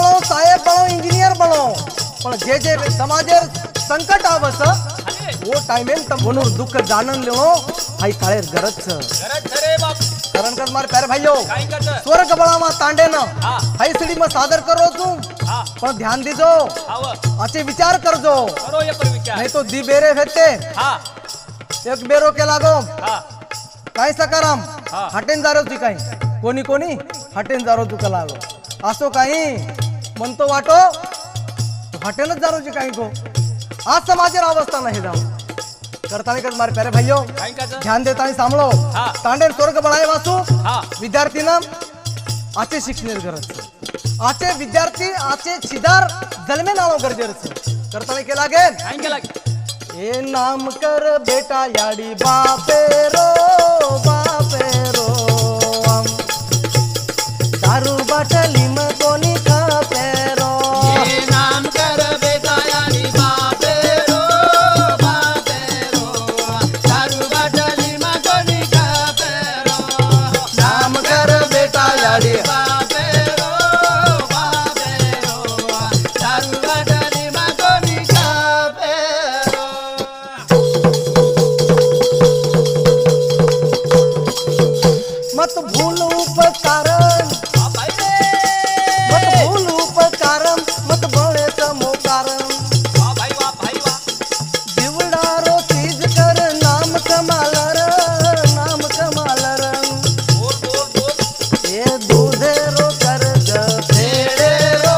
बनो साहेब बनो इंजिनियर बनो पण जे जे समाजेर संकट आवस वो टाइमेन त मनूर दुःख जाणून लेणो हाई ताळेर गरज रे बाप कारण कर मारे प्यारे भाइयों काई करत स्वर्ग बळामा तांडे न हाई सीडी में सादर करो तू पण ध्यान दीजो अच्छे विचार करजो करो ये पर विचार नहीं तो दी बेरे भेटते एक बेरो के लागो काय सकाराम हटेन जारो तू काही कोणी कोणी हटेन जारो तू लागो असो काही म्हणतो वाटो हटेनच जारो जी काही को आज समाजेर अवस्था नहीं जाओ करता कर मारे प्यारे भाइयों ध्यान देता सांभळो तांडे स्वर्ग बळाय वासू विद्यार्थी ना आचे शिक्षण गरज आचे विद्यार्थी आचे छिदार जन्मे नाव गरजेचं करता केला गे ए नाम कर बेटा याडी बापे रो दारू बाटली में कोणी खापे रो ए नाम कर बेटा याडी बापे रो दारू बाटली में कोणी खापे रो नाम कर बेटा याडी मत भूल उपकारम मत बळे समोकारम दिवडारो चीज कर नाम कमालर ये दूधेरो कर फेड़े रो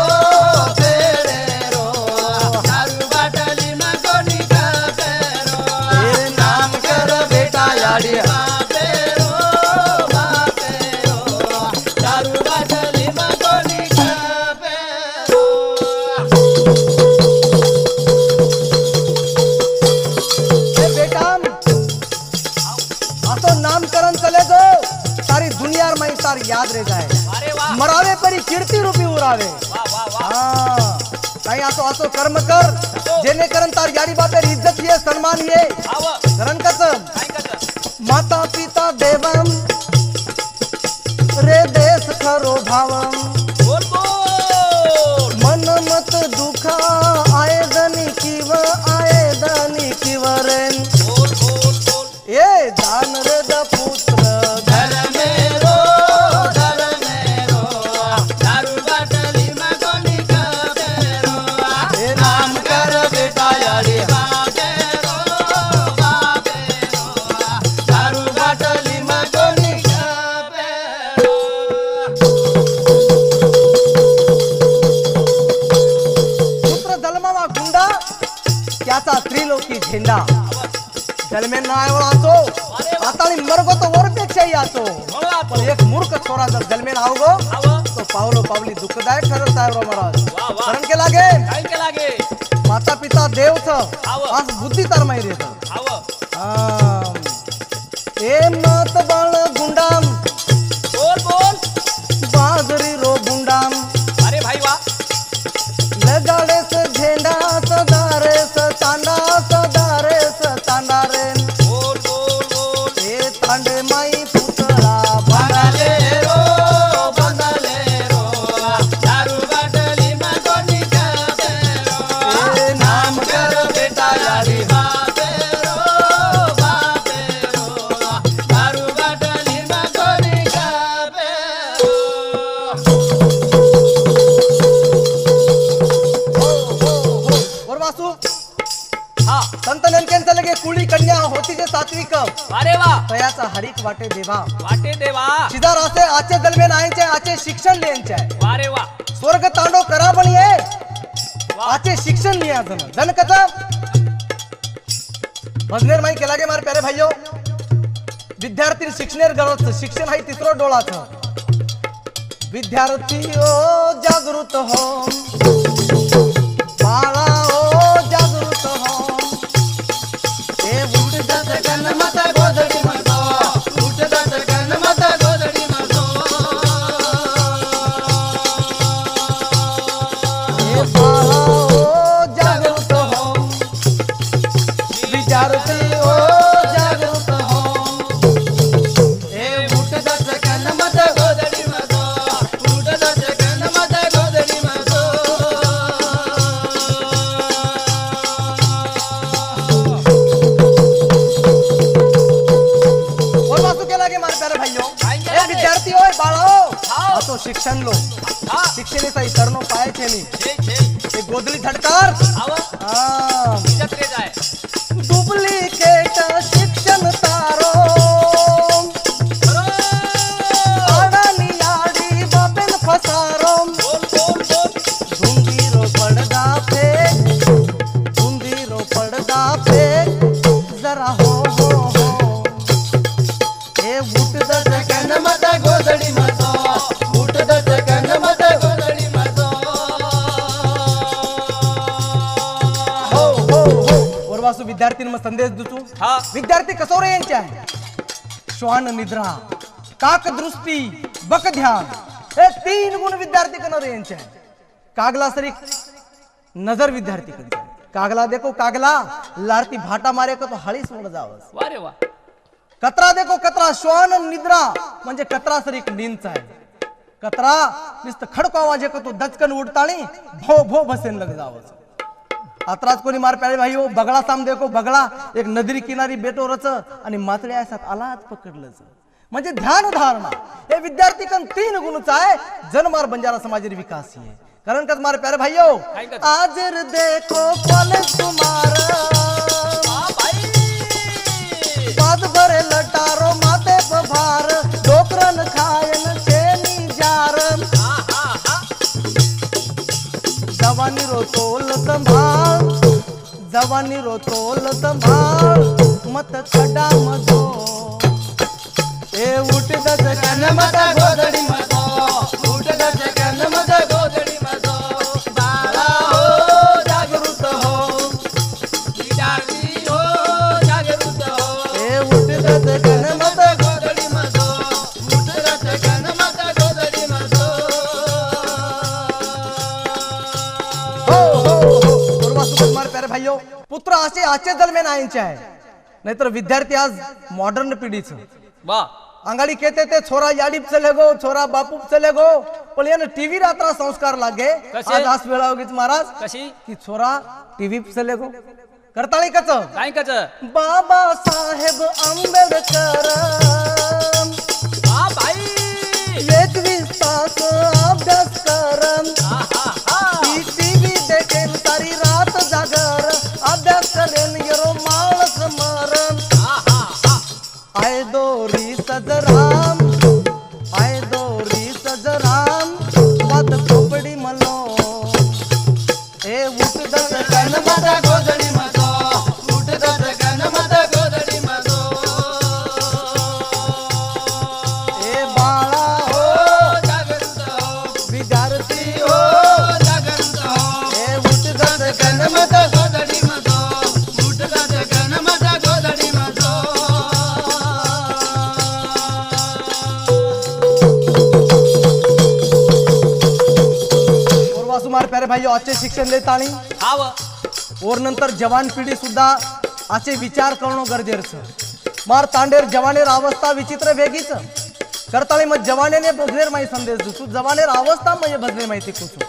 दारू बाटली में कोणी खापे रो ये नाम कर बेटा याडी तार याद रह जाए मरावे परी कीर्ति रूपी उरावे काही असो असो कर्म कर जेने करन तार यारी बापेर इज्जत ये सम्मान ये करण कस माता पिता देवम रे देश खरो भावम मन मत दुखा आए दनी किवरेन ए दान रे द पुत्र त्रिलोकी झेंडा जलमे नायवळ असो आता मरगो तो वरपेक्षाही असो पण एक मूर्ख छोरा जर जलमे आवगो तो पावलो पावली दुःखदायक ठरत साहेब महाराज कारण के लागे माता पिता देव छ आज बुद्धी तर माहिती ए मत बळ गुंडाम बोल बाजरी रो गुंडाम अरे भाई वाह लगाडे से झेंडा सदारे तांडा रे बोल ए तांडे माई पुतळा बंगाले रो दारू बाटली में कोणी खापे रो ए नाम कर बेटा याडी बापे रो दारू बाटली में कोणी खापे और वासू संत नेमकेंचा लगे कुळी कन्या होती जे सात्विक अरे वाह तयाचा हरिक वाटे देवा शिदार असे आचे जलमे नाहीचे आचे शिक्षण लेंचे अरे वाह स्वर्ग तांडो करा पण ये आचे शिक्षण लिया जन कथा भजनेर माई केला गे मार प्यारे भाइयों विद्यार्थी शिक्षणेर गरज शिक्षण हाई तिसरो डोळा छ विद्यार्थी ओ जागृत हो बाळा ओ जागृत हो ए उठ जात गणमत गोधडी मतो उठ जात गणमत गोधडी मतो ए बाळा ओ जागृत हो विद्यार्थी ओ जागृत हो ए उठ जात गणमत गोधडी मतो उठ जात गणमत गोधडी मतो शिक्षण लो हा शिक्षणीचा इतरनो पाय छेनी छे छे ते गोदली झटकार आव हा जत्रे जाय डुप्लिकेट शिक्षण तारो खरो आडानी आडी बापेन फसारो बोल बोल बोल धुंदीरो पडदा फेक जरा हो ए उठ कन मत गोदडी मतो उठदत कन मत गोदडी मतो हो वरवासू विद्यार्थ्यांना संदेश दुचू हा विद्यार्थी कसोरे यांचे आहे श्वान निद्रा काक दृष्टी बक ध्यान हे 3 गुण विद्यार्थी कनोरे यांचे आहे कागला सरी नजर विद्यार्थी कनचे कागला देखो कागला लारती भाटा मारे का तो हळीस मोड जावस वा रे वा कतरा देखो कतरा श्वान निद्रा म्हणजे कतरा सरी एक नींद आहे कतरा नुसत खडको आवाज येतो तो दचकन उडतानी भो भो बसेन लग जावस अत्राच कोणी मार प्याळे भाई हो बगळा साम देखो बगळा एक नदरी किनारी बेटो रच आणि मातळ्या साथ आलाच पकडलंच म्हणजे ध्यान धारणा हे विद्यार्थी कन 3 गुणच आहे जनमार बंजारा समाज विकास आहे कारण कस मार प्यारे भाई हो काय कर? आजर देखो कॉलेज कुमार हा भाई पाद भरे लटारो माते पभार डोकरन खायन छेनी जार हा हा हा जवानी रो तोल संभाळ मत खडा मधो ए उठ दस कन मत गोदडी मतो उठदत कन मत गोदडी मतो बाळा हो जागृत हो विद्यार्थी हो जागृत हो ए उठ दस कन मत गोदडी मतो उठदत कन मत गोदडी मतो हो पूर्वासुबत मार प्यारे भाइयों पुत्र असे आजचे जन्मे नाहींचे आहे नाहीतर विद्यार्थी आज मॉडर्न पिढीचं वा अंगाडी कहते थे छोरा याडी चले गो छोरा बापू चले गो पण याने टीव्ही रात्रा संस्कार लागे कसे? आज आस वेळा होगीच महाराज कशी की छोरा टीव्ही चले गो करताळी कच काय कच बाबा साहेब आंबेडकर हा भाई 21 तास अभ्यास कर हा हा हा टीव्ही देखेन सारी रात जागर अभ्यास करेन यरो माणस मरण हा हा हा आय दोरी सजराम वाद खोपडी मलो ए उठ दस कन मत गोदडी मतो उठदत कन मत गोदडी मतो ए बाळा हो जागृत हो विद्यार्थी हो जागृत हो ए उठ दस कन मत गोदडी मतो उठदत कन मत गोदडी मतो पूर्वासुमार प्यारे भाई आजचे शिक्षण देतानी हाव और नंतर जवान पिढी सुद्धा असे विचार करणं गरजेचं मार तांडेर जवानेर अवस्था विचित्र वेगीच करताळी मग जवानेने भजनेर माही संदेश दुसू जवानेर अवस्था म्हणजे भजने माहिती कुसू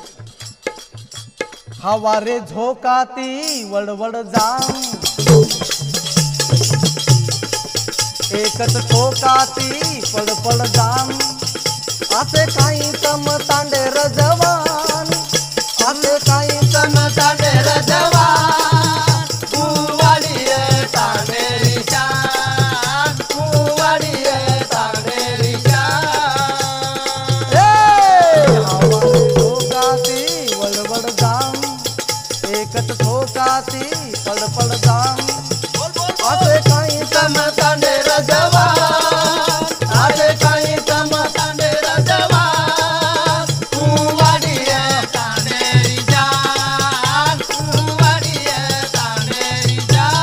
हवा रे झोकाती वडवड जाम एकच ठोकाती पड पड जाम असे काही कम तांडेर जवान असे काही तन तांडेर जवान कुवाडीये तांडेरी शान कुवाडीये तांडेरी शान हवा ठोकाती वडवड जाम एकच ठोकाती पडपड जाम बोल बोल असे काही तम तांडेर जवान आले काही तम तांडेर जवान कुवाडीये तांडेरी शान कुवाडीये तांडेरी शान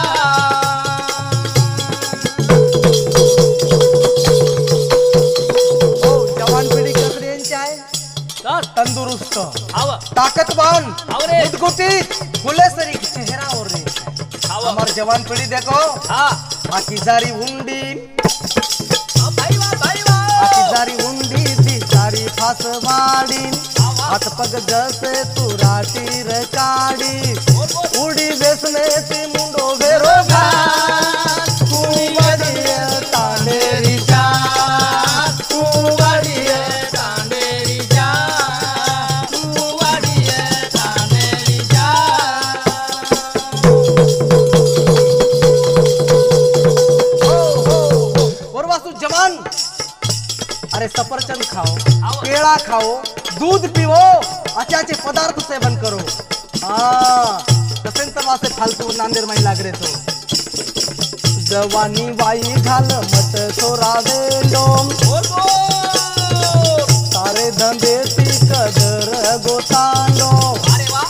हो जवान पिढी कसरी यांची आहे तर तंदुरुस्त हाव ताकतवान हाव रे. गुटगुटीत गुलेसरी चेहरा और रे हाव हमार जवान पिढी देखो हा आकी जारी उंडी हा, भाई वा आकी जारी उंडी ती सारी फासवाडी हात पग जसे तू राटीर काडी उडी वेसने ती मुंडो वेरो घाट कुवाडीये तांडेरी कुवाडीये तांडेरी केला खाओ, दूध पिवो, अच्छे अच्छे पदार्थ सेवन करो। हाँ तसेच तर वासे फालतू नांदेड माई लाग रे तो जवानी बाई घाल मत सोरावे लोम बोल बोल सारे धंदे ती कदर गोतांडो अरे वा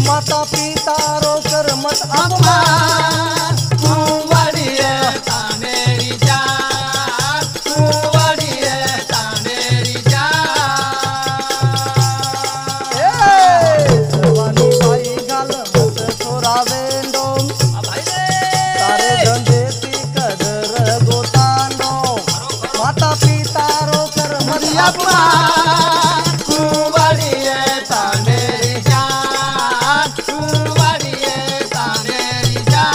माता पिता रो कर मत अपमान कुंवाडिये तानेरी जान, कुंवाडिये तानेरी जान। जवानी बाई घाल मत सोरावे लोम भाई रे सारे धंदे ती कदर गोतांडो माता पिता रो कर मत अपमान कुंवाडिये तानेरी जान, कुंवाडिये तानेरी जान।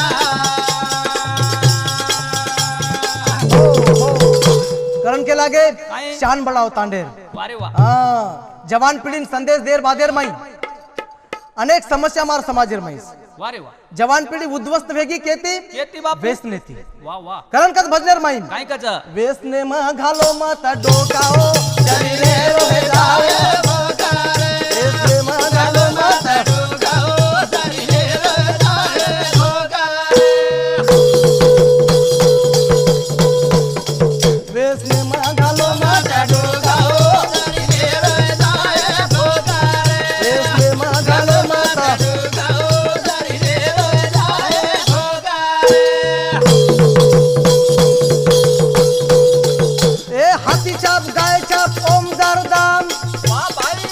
करण के लागे काय? शान बढ़ाओ तांडेर अरे वा हाँ जवान पिढीन संदेश देर बादेर माई अनेक समस्या मार समाजेर माई अरे वा जवान पिढी उद्ध्वस्त वेगी केती केती बापू वेसनेती वा वा करण कस भजनेर माई काय कच वेसने म घालो मत डोकाओ शरीरे रोहे जावे भोगारे, वेसने म घालो मत डोगाओ शरीरे रोहे जावे भोगारे। वेसने म घालो मत डोगाओ शरीरे रोहे जावे भोगारे, वेसने म घालो मत डोगाओ शरीरे रोहे जावे भोगारे। ए हाथी छाप गाय छाप ओम दाम वा भाई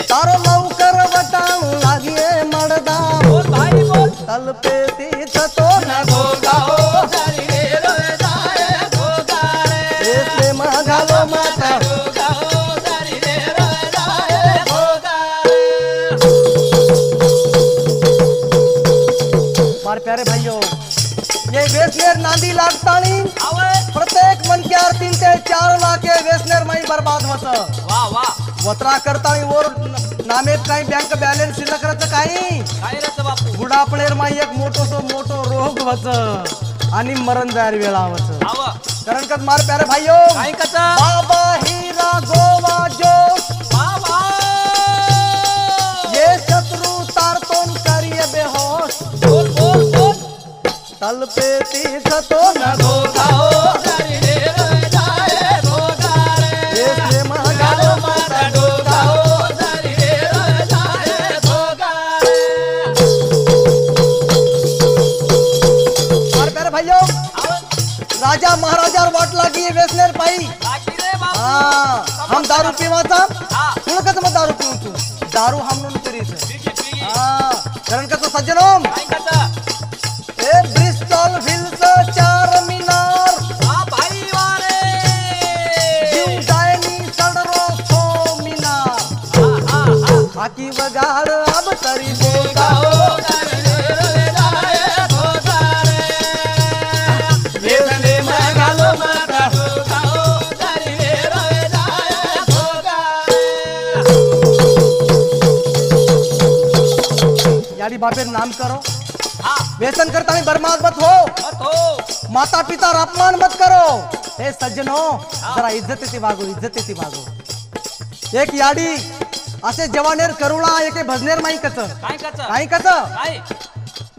तारो लवकर वटाण लागिए मडदाम बोल भाई बोल तलपेती थतो न भोगाओ शरीरे रोहे जावे भोगारे, वेसने म घालो मत डोगाओ शरीरे रोहे जावे भोगारे। मार प्यारे भाइयों ये वेसनेर नांदी लागतानी आवे प्रत्येक मन के आरतीन ते 4 लाखे वेसनेर माई बर्बाद होत वा वा वत्रा करतानी वर नामेत काही बँक बॅलन्स शिल्लक रच काही काय रच बापू बुडापळेर माई एक मोठो रोग होत आणि मरण जायर वेळा होत आव कारण का मार प्यारे भाइयों काय कच बाबा हीरा गोवा जो वा वा ये शत्रु तारतोन करिए बेहोश बोल बोल बोल तलपेती थतो न भोगाओ शरीरे रोहे जावे भोगारे, वेसने म घालो मत डोगाओ शरीरे रोहे जावे भोगारे। मार प्यारे भाइयों आव राजा महाराजा वाट लागी ये वेसनेर पाई लागी रे बापू हाँ हम दारू पीवाचा हा तुला कसं मग दारू पिऊ तू दारू हम म्हणून करीत बिगी बिगी हाँ कारण कसं सज्जनोम काय कच ए ब्रिस्टल हिल्स 4 मीनार वा भाई वा रे जीव जायनी सडरो 6 मीनार हा हा हा हाकी वगाड अब तरी भोगाओ शरीरे रोहे जावे भोगारे, वेसने में घालो मत भोगाओ शरीरे रोहे जावे भोगारे। यारी बापेर नाम करो हा व्यसन करता बर्बाद मत हो मत हो माता पिता अपमान मत करो ए सज्जनो जरा इज्जत येते वागो एक याडी असे जवानेर करुणा एके भजनेर माई कच काय कच काही कच काय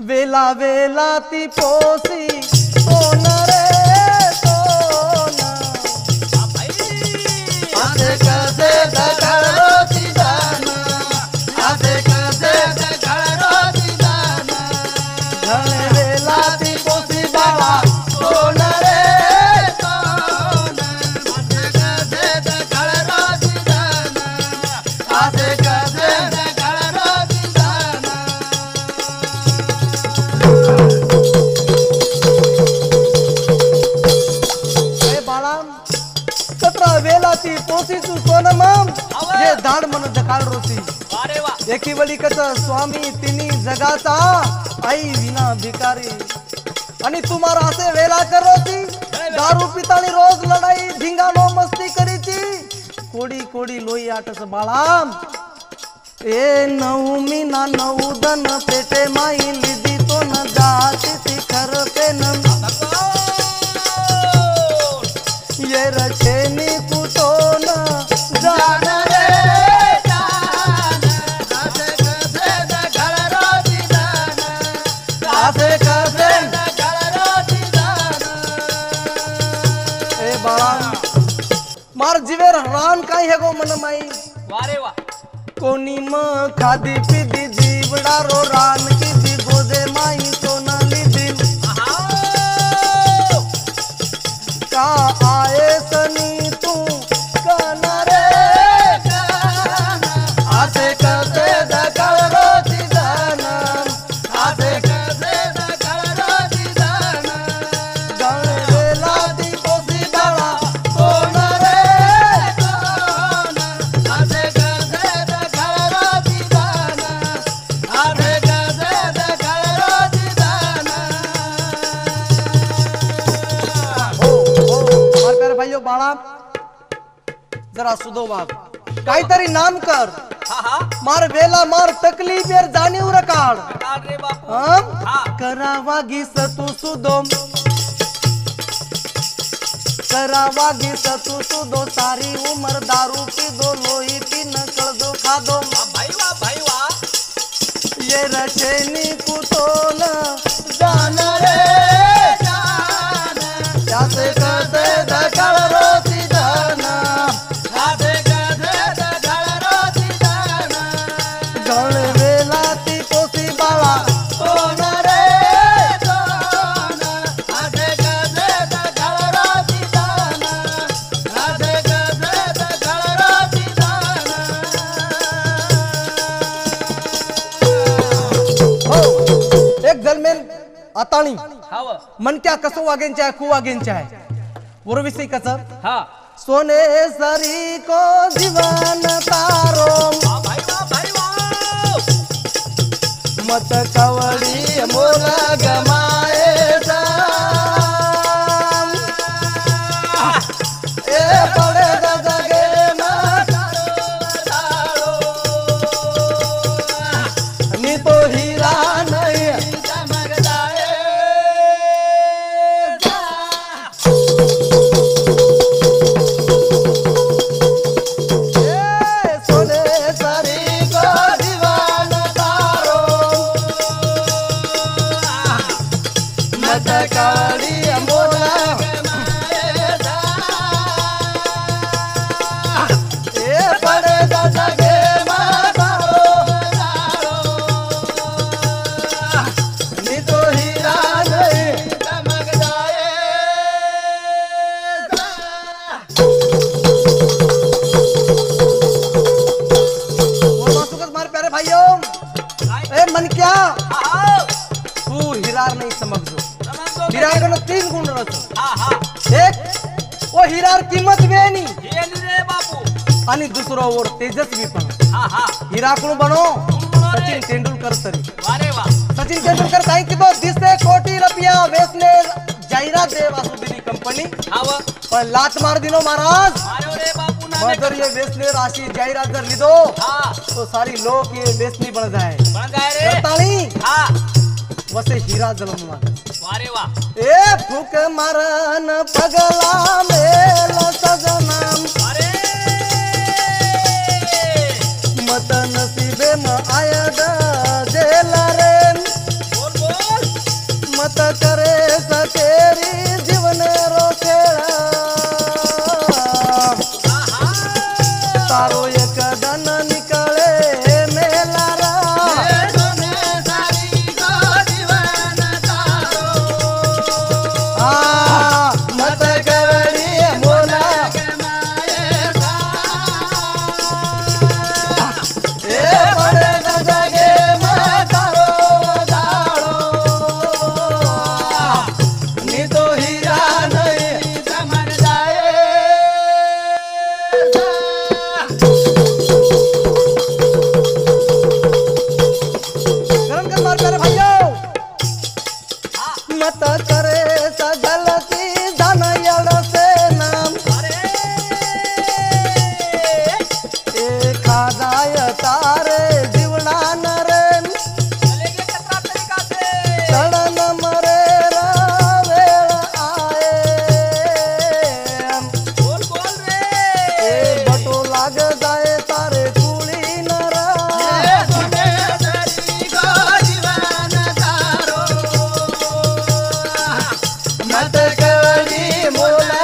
वेला वेला ती पोसी सोन रे सोन वा भाई आसे कसे दगड़ो जान, आसे कसे दगड़ो जान। घणे वेला ती पोसी बाळा सोन रे सोन, आसे कसे दगड़ो जान, आसे कसे दगड़ो जान। ए बाळा 17 वेला ती पोसी तू सोन माम अवं. ये दाड मन दकाळ रोती वा रे वा एकी वली कच स्वामी तिनी जगाचा आई विना भिकारी आणि तुम्हाला असे वेला करोती दारू पितानी रोज लढाई धिंगाणो मस्ती करीची कोडी कोडी लोई आटस बाळाम ए नऊ मीना 9 दन पेटे माई लिदी तो न जाती ती खर पेन ये रचेनी कुटो न माई है गो मन माई वारे वा कोणी मग खादी पिदी जीवडारो रान किती गोदे माई सोनाली दिन का आए सनी तू काना रे आसे करते दकळ रोजी दाना आसे करते दकळ रोजी दाना गणवेला ती पोसी बाळा कोण रे कोण आसे करते दकळ रोजी दाना आसे करते दकळ रोजी दाना मार प्यारे भाइयों बाळा जरा सुधो वाग काहीतरी नाम कर मार वेला मार तकलीफ यार जाणीव काढ काढ रे बापू करावा गीस तू सुदो करावा गीस तू सुदो सारी उमर दारू पीदो लोही पी नकल दो खादो भाई वा ये रचेनी कुतो न जान रे जान जासे करते दकळ रोजी दाना जासे करते दकळ रोजी दाना गणवेला ती पोसी बाळा कोण रे कोण जासे करते दकळ रोजी दाना जासे करते दकळ रोजी दाना हो एक जलमेन आताणी हाव मन क्या कसं वागेंचे आहे खूप वागेंचे आहे पूर्वीसी कसं हा सोने सरी को जीवन तारो भाई वा मत कवड़ी मोल गमाए जाम। ए पड़े जगे नी तो हीरा नहीं चमक जाए सोने सरी को दीवान तारो मत कवड़ी मोला ए पड़े जगे नी तो हीरा नहीं चमक जाए मार प्यारे भाइयों ए मन क्या तू हिरार नहीं समझो हिरार का तीन गुण रहतो एक वो हिरार किंमत वेनी रे बापू आणि दुसरो ओर तेजस्वी पण हिरा कोण बनो सचिन तेंडुलकर तरी वारे वा सचिन तेंडुलकर काही की तो दिसते कोटी रुपया वेचने जाहिरात दे वासुदेवी कंपनी हाव पण लात मार दिनो महाराज मारो रे बापू ना मगर ये वेचने राशि जाहिरात जर लिदो तो सारी लोग ये वेचनी बन जाए बन जाए रे ताली हा वसे हीरा जलम मार वारे वा ए फूक मारन पगला मेल सजनाम अरे मत नसीबे म आयद जेल रे बोल मत करे सकेरी जीवन रो खेळा तारो एक दन निकळे मेला रा मत कवडी मोला ए पडे जगे म्हातारो जाळो नी तो हिरा नाही चमक जाए गरम कर मार प्यारे भाइयों मत करे गलती धन यड़ से नाम ए खादाय तारे जीवना नरेन चलेंगे कतरा तरीका से चढ़न मरे वेळ आए बोल रे ए बटो लाग जाए तारे कुली नरा मत कवडी मोला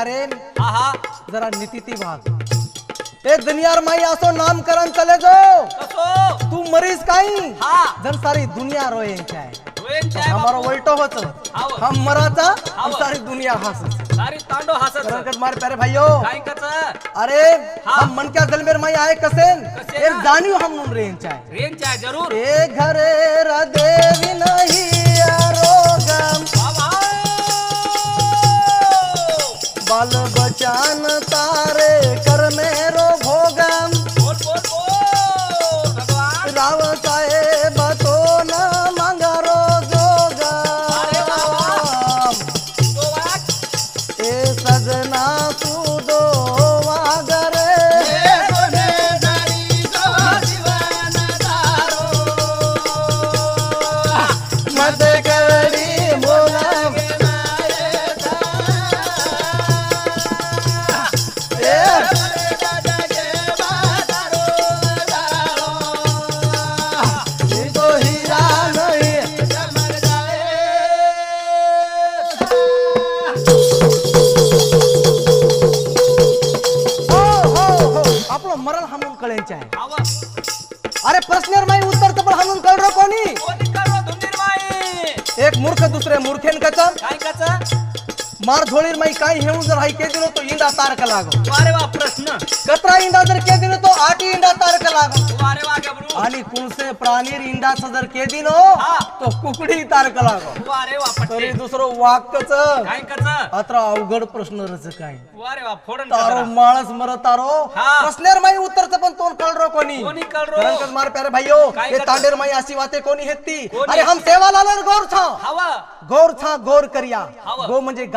रे हा हा जरा नीतीती भाग एक दुनियार माई असो नामकरण चले जो कसो तू मरीस काही हा जन सारी दुनिया रोए चाहे रोएन चाय हमारा बापू. उल्टो होच हाव. हम मराचा हम हाव. सारी दुनिया हंस सारी तांडो हसत करकट मारे प्यारे भाइयों काय कच अरे हाँ। हम मन क्या जलमेर माई आए कसेन कसेन? एक जानियो हम नुन रेन चाहे रेन चाय जरूर ए घरे र देवी नहीं आरोगम बाबा बाल बचान तारे कर मेरो भोगम बोल बोल बोल भगवान राव साहेब तो न मंगारो अरे बाबा. जोगम दो वाक ए सजना तू दो वागरे मत गड़ी मोगम तो हीरा नहीं हो आपलं मरण हाणून कळायचे आहे आवा अरे प्रश्नेर माई उत्तर तर पण हाणून कळरो कोणी कोणी करवा धुंदीर माई एक मूर्ख दुसरे मूर्खेन कचा काय कच मार झोळीर माई काय हेऊन जर हाई के दिनो तो इंडा तारक लागो वारे वा प्रश्न कतरा इंडा जर के दिनो तो 8 इंडा तारक लागो वारे वा गबरू आणि कुणसे प्राणीर इंडा जर के दिनो हा. तो कुकडी तारक लागो वारे वा पट्टे तरी दुसरं वाक्यच काय कच अत्र अवघड प्रश्न रच काय वारे वा फोडन तारो कचरा. माळस मर तारो हा. प्रश्नेर माई उत्तरचं पण तोंड कळरो कोणी कोणी कळरो? करंकज मार प्यारे भाइयों काय ये करतो? तांडेर माई अशी वाते कोणी हेती कोणी? अरे हम सेवा लालर गौर छा हवा गौर छा गौर करिया हवं. गो म्हणजे गाव